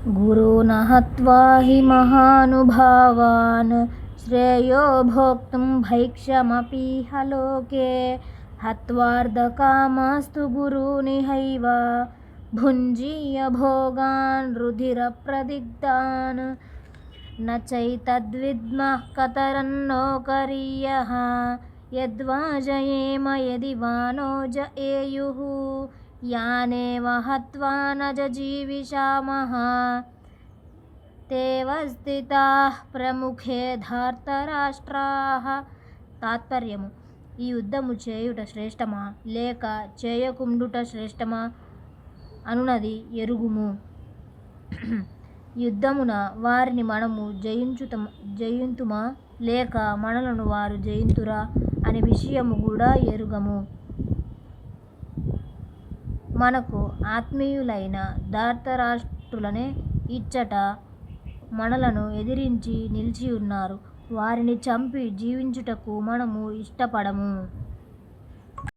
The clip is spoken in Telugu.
గురూన్ హత్వా హి మహానుభావాన్ శ్రేయో భోక్తుం భైక్షమపీహ లోకే హత్వార్థకామాస్తు గురూనిహైవ భుంజీయ భోగాన్ రుధిరప్రదిగ్ధాన్ న చైతద్విద్మః కతరన్నో కరీయః యద్వా జయేమ యది వా నో జయేయుః యానేవ హత్వా న జీవిషామః తేవ స్థితాః ప్రముఖే ధార్తరాష్ట్రాః. తాత్పర్యము: ఈ యుద్ధము చేయుట శ్రేష్టమా లేక చేయకుండుట శ్రేష్టమా అనునది ఎరుగుము. యుద్ధమున వారిని మనము జయింతుమా లేక మనలను వారు జయింతురా అనే విషయము కూడా ఎరుగము. మనకు ఆత్మీయులైన ధార్తరాష్ట్రులనే ఇచ్చట మనలను ఎదిరించి నిలిచియున్నారు. వారిని చంపి జీవించుటకు మనము ఇష్టపడము.